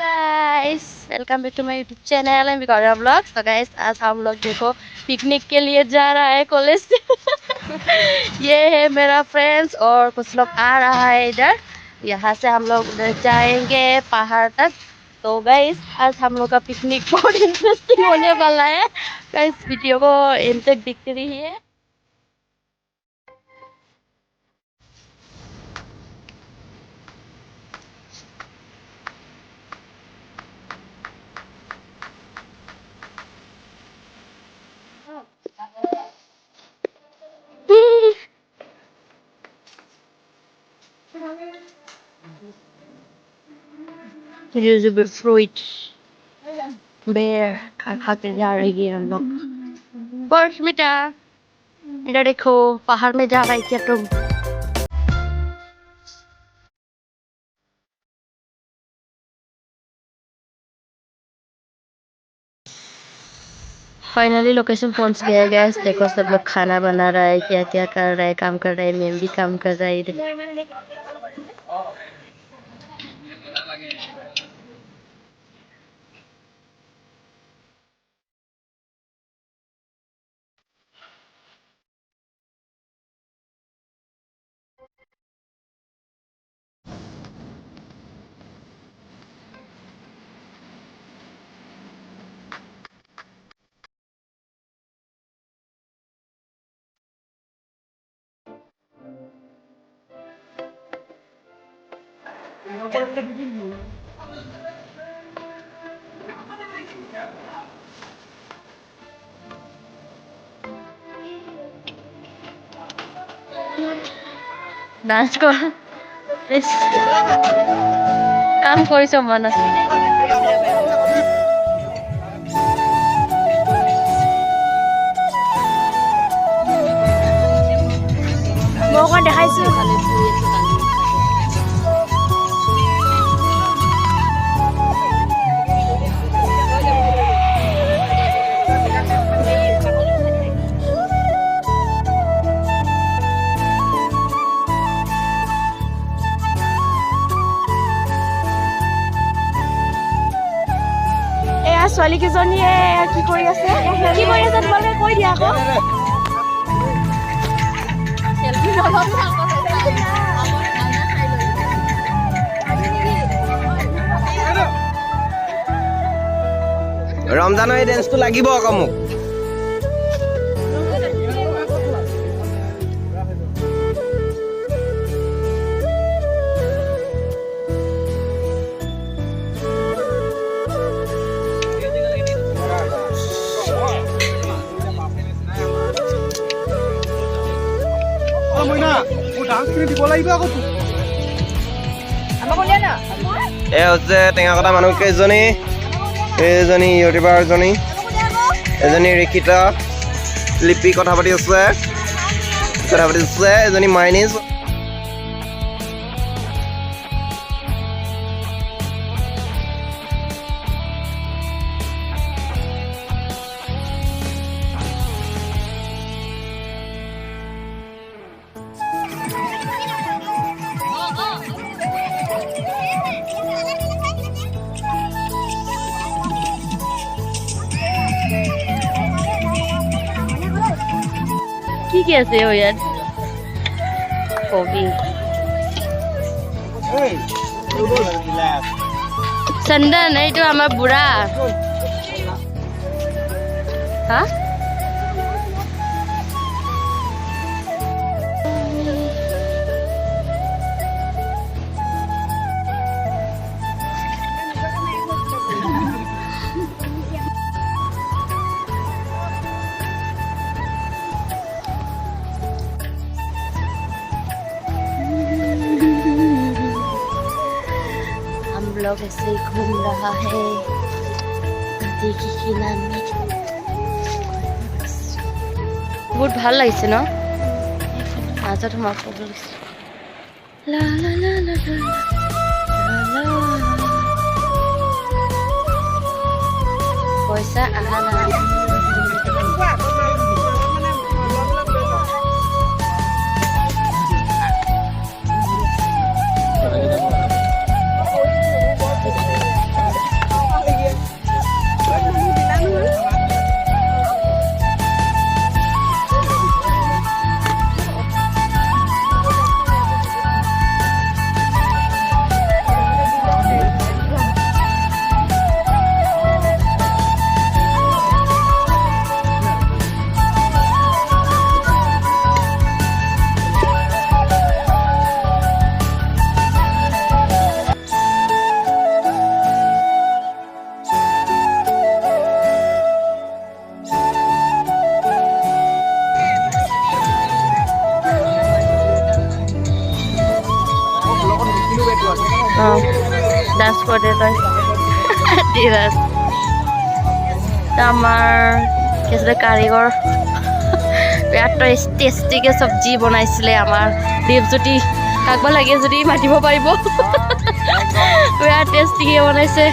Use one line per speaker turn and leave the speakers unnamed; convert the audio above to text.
Guys welcome back to my YouTube channel and विकारिया vlogs. तो guys आज हम लोग देखो पिकनिक के लिए जा रहा है कॉलेज से। ये है मेरा फ्रेंड्स और कुछ लोग आ रहा है इधर। यहाँ से हम लोग उधर जाएंगे पहाड़ तक। तो गाइस आज हम लोग का पिकनिक बहुत इंटरेस्टिंग होने वाला है। गाइस वीडियो को एंड तक देखते रहिए। Here's a bit fruit. Bear खा के जा रही है हम लोग। परस्मिता इधर देखो पहाड़ में जा रही क्या तुम? फाइनली लोकेशन पहुंच गया गैस। देखो सब लोग खाना बना रहा है, क्या क्या कर रहा है, काम कर रहा है। मैं भी काम कर रहा है। डांस को प्लीज काम কৰিছো মন আছে। মই দেখাইছো খালি ফুৰি আছো কালি। ছোৱালী কেজনীয়ে কি কৰি আছে তোমালোকে কৈ দিয়া আকৌ।
ৰমজানৰ এই ডেন্সটো লাগিব আকৌ মোক। এই হচ্ছে টেঙা কটা মানুহ কেইজনী, এইজনী ইউটিউবাৰজনী, এজনী ৰিকিতা, লিপি কথা পাতি আছে, এজনী মাইনিজ।
কি আছে ও ইয়াত? কবি চন্দন এইটো আমাৰ বুঢ়া। হা लोग ऐसे घूम रहा है नदी के किनारे। बहुत ভাল লাগিছে ন? মাজত সোমাব লাগিছে। লা লা লা লা লা পইচা আহা নাই। ডান্স কৰে তই ধীৰাজ আমাৰ কি আছিলে কাৰিকৰ বিৰাট টেষ্টিকৈ চব্জি বনাইছিলে আমাৰ দীপজ্যোতি কাকবা লাগে যদি মাতিব পাৰিব বিৰাট টেষ্টিকৈ বনাইছে